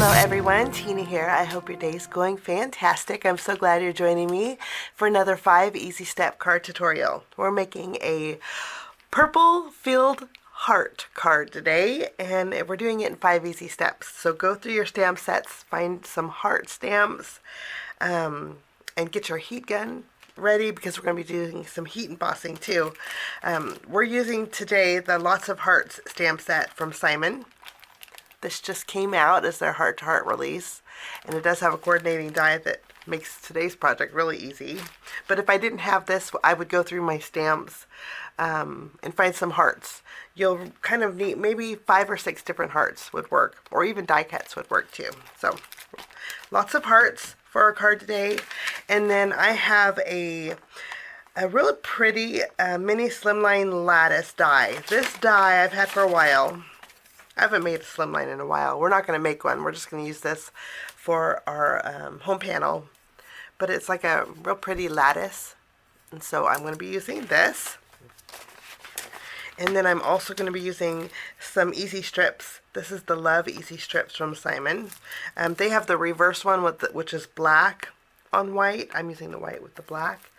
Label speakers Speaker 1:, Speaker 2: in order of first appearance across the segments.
Speaker 1: Hello everyone, Tina here. I hope your day's going fantastic. I'm so glad you're joining me for another 5 easy step card tutorial. We're making a purple filled heart card today, and we're doing it in 5 easy steps. So go through your stamp sets, find some heart stamps, and get your heat gun ready because we're going to be doing some heat embossing too. We're using today the Lots of Hearts stamp set from Simon. This just came out as their heart-to-heart release, and it does have a coordinating die that makes today's project really easy. But if I didn't have this, I would go through my stamps and find some hearts. You'll kind of need maybe 5 or 6 different hearts would work, or even die cuts would work too. So lots of hearts for our card today. And then I have a really pretty mini Slimline Lattice die. This die I've had for a while. I haven't made a Slimline in a while. We're not going to make one. We're just going to use this for our home panel. But it's like a real pretty lattice. And so I'm going to be using this. And then I'm also going to be using some easy strips. This is the Love Easy Strips from Simon. They have the reverse one, which is black on white. I'm using the white with the black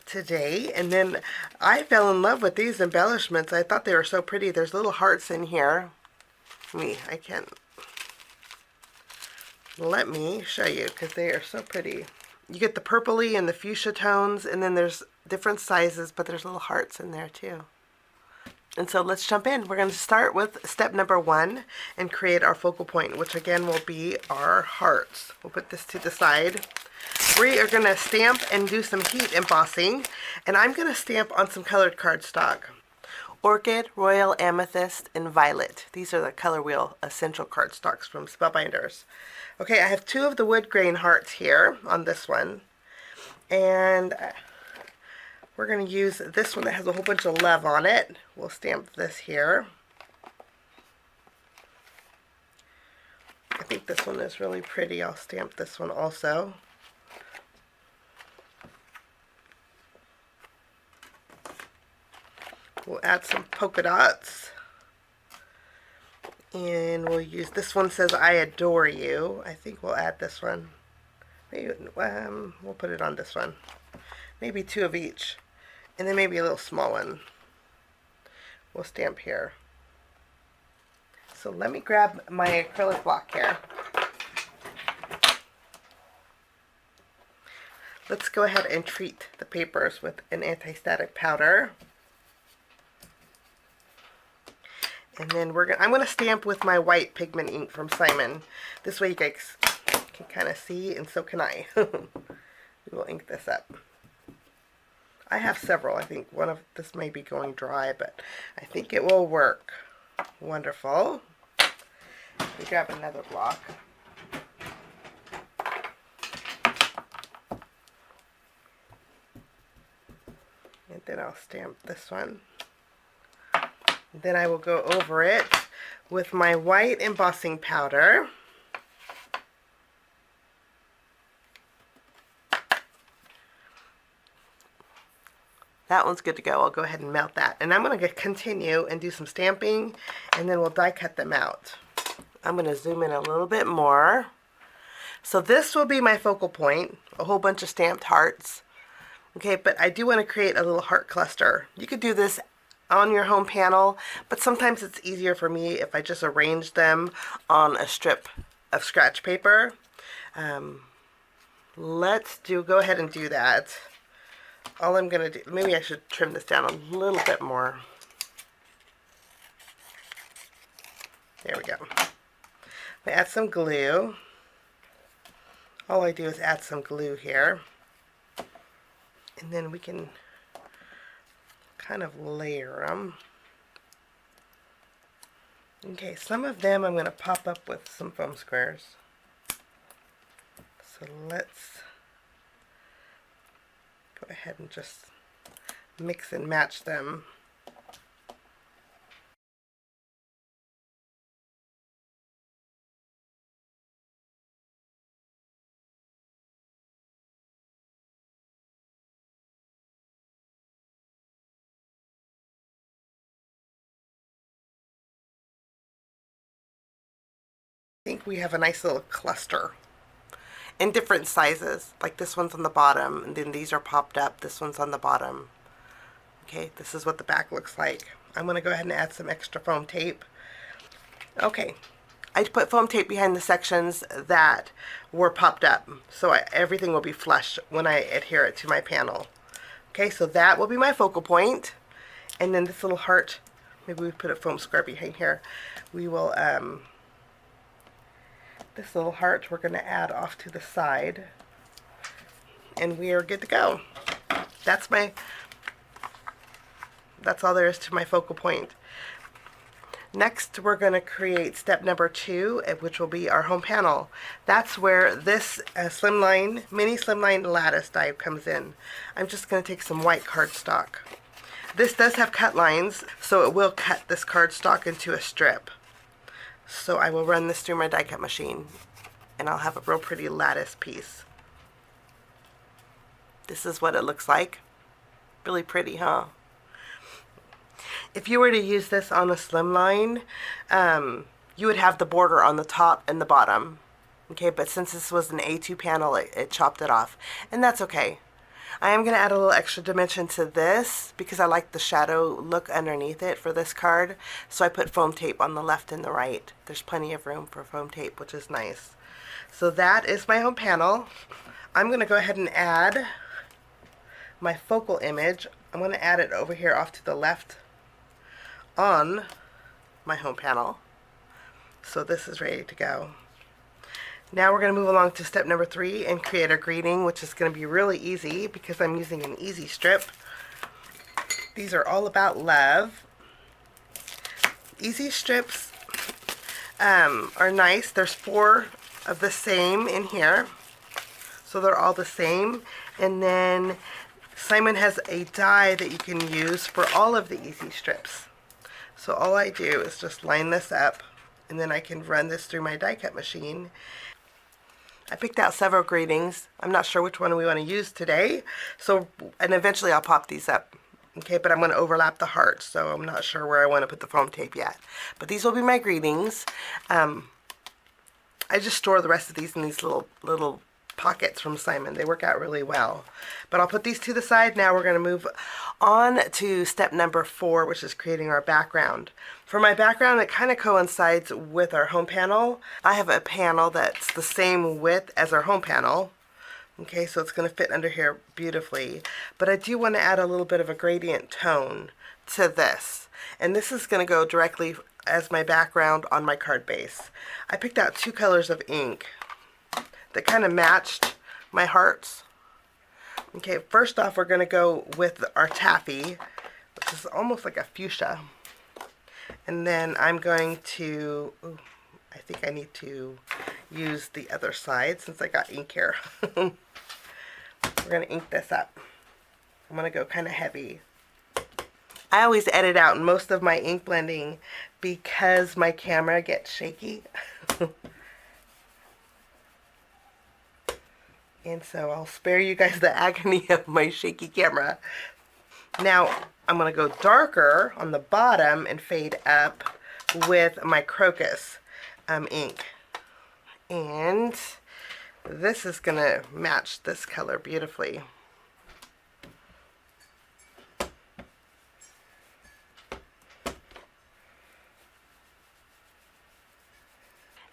Speaker 1: today. And then I fell in love with these embellishments. I thought they were so pretty. There's little hearts in here. I can't. Let me show you because they are so pretty. You get the purpley and the fuchsia tones, and then there's different sizes, but there's little hearts in there too. And so let's jump in. We're going to start with step number 1 and create our focal point, which again will be our hearts. We'll put this to the side. We are going to stamp and do some heat embossing, and I'm going to stamp on some colored cardstock. Orchid, Royal Amethyst, and Violet. These are the ColorWheel Essential Cardstocks from Spellbinders. Okay, I have 2 of the wood grain hearts here on this one. And we're going to use this one that has a whole bunch of love on it. We'll stamp this here. I think this one is really pretty. I'll stamp this one also. We'll add some polka dots, and we'll use, this one says I adore you. I think we'll add this one. Maybe we'll put it on this one. Maybe 2 of each, and then maybe a little small one. We'll stamp here. So let me grab my acrylic block here. Let's go ahead and treat the papers with an anti-static powder. And then I'm going to stamp with my white pigment ink from Simon. This way you guys can kind of see, and so can I. We will ink this up. I have several. I think one of this may be going dry, but I think it will work. Wonderful. Let me grab another block. And then I'll stamp this one. Then I will go over it with my white embossing powder. That one's good to go. I'll go ahead and melt that. And I'm going to continue and do some stamping, and then we'll die cut them out. I'm going to zoom in a little bit more. So this will be my focal point, a whole bunch of stamped hearts. Okay, but I do want to create a little heart cluster. You could do this on your home panel, but sometimes it's easier for me if I just arrange them on a strip of scratch paper. Let's go ahead and do that. All I'm going to do, maybe I should trim this down a little bit more. There we go. I add some glue. All I do is add some glue here. And then we can kind of layer them. Okay, some of them I'm going to pop up with some foam squares. So let's go ahead and just mix and match them. think we have a nice little cluster in different sizes. Like this one's on the bottom, and then these are popped up. This one's on the bottom. Okay, this is what the back looks like. I'm going to go ahead and add some extra foam tape. Okay, I put foam tape behind the sections that were popped up, so everything will be flush when I adhere it to my panel. Okay, so that will be my focal point. And then this little heart, maybe we put a foam square behind here. We will, this little heart we're going to add off to the side. And we are good to go. That's all there is to my focal point. Next, we're going to create step number 2, which will be our home panel. That's where this Slimline, mini Slimline lattice die comes in. I'm just going to take some white cardstock. This does have cut lines, so it will cut this cardstock into a strip. So I will run this through my die cut machine, and I'll have a real pretty lattice piece. This is what it looks like. Really pretty, huh? If you were to use this on a Slimline, you would have the border on the top and the bottom. Okay, but since this was an A2 panel, it chopped it off. And that's okay. I am going to add a little extra dimension to this because I like the shadow look underneath it for this card. So I put foam tape on the left and the right. There's plenty of room for foam tape, which is nice. So that is my home panel. I'm going to go ahead and add my focal image. I'm going to add it over here off to the left on my home panel. So this is ready to go. Now we're going to move along to step number 3 and create our greeting, which is going to be really easy because I'm using an easy strip. These are all about love. Easy strips are nice. There's 4 of the same in here, so they're all the same. And then Simon has a die that you can use for all of the easy strips. So all I do is just line this up, and then I can run this through my die cut machine. I picked out several greetings. I'm not sure which one we want to use today, and eventually I'll pop these up. Okay, but I'm going to overlap the hearts, so I'm not sure where I want to put the foam tape yet. But these will be my greetings. I just store the rest of these in these little pockets from Simon. They work out really well. But I'll put these to the side. Now we're going to move on to step number 4, which is creating our background. For my background, it kind of coincides with our home panel. I have a panel that's the same width as our home panel. Okay, so it's going to fit under here beautifully. But I do want to add a little bit of a gradient tone to this. And this is going to go directly as my background on my card base. I picked out 2 colors of ink that kind of matched my hearts. Okay, first off, we're going to go with our taffy, which is almost like a fuchsia. And then I'm going to, I think I need to use the other side since I got ink here. We're going to ink this up. I'm going to go kind of heavy. I always edit out most of my ink blending because my camera gets shaky. And so I'll spare you guys the agony of my shaky camera. Now I'm going to go darker on the bottom and fade up with my crocus ink. And this is going to match this color beautifully.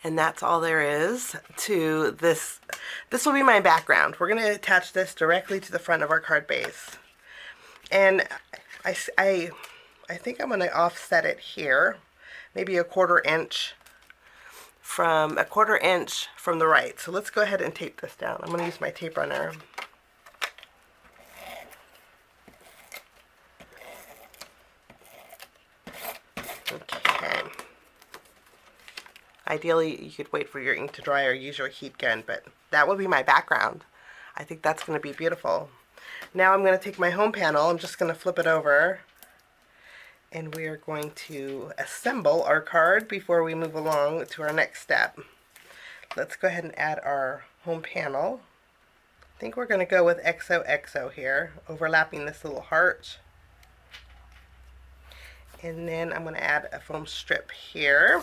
Speaker 1: And that's all there is to this. This will be my background. We're going to attach this directly to the front of our card base. And I think I'm going to offset it here, maybe a 1/4 inch from the right. So let's go ahead and tape this down. I'm going to use my tape runner. Okay. Ideally, you could wait for your ink to dry or use your heat gun, but that will be my background. I think that's going to be beautiful. Now I'm going to take my home panel, I'm just going to flip it over, and we are going to assemble our card before we move along to our next step. Let's go ahead and add our home panel. I think we're going to go with XOXO here, overlapping this little heart. And then I'm going to add a foam strip here.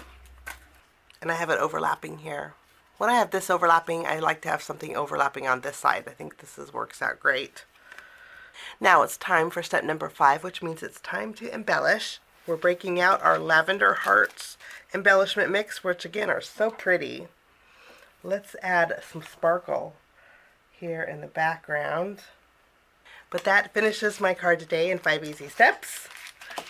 Speaker 1: and I have it overlapping here. When I have this overlapping, I like to have something overlapping on this side. I think works out great. Now it's time for step number 5, which means it's time to embellish. We're breaking out our Lavender Hearts embellishment mix, which again are so pretty. Let's add some sparkle here in the background. But that finishes my card today in 5 easy steps.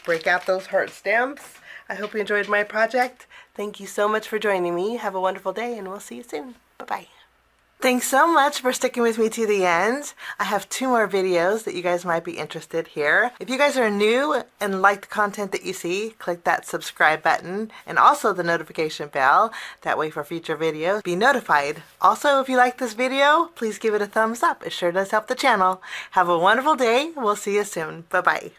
Speaker 1: Break out those heart stamps. I hope you enjoyed my project. Thank you so much for joining me. Have a wonderful day, and we'll see you soon. Bye-bye. Thanks so much for sticking with me to the end. I have 2 more videos that you guys might be interested here. If you guys are new and like the content that you see, click that subscribe button and also the notification bell. That way for future videos, be notified. Also, if you like this video, please give it a thumbs up. It sure does help the channel. Have a wonderful day. We'll see you soon. Bye-bye.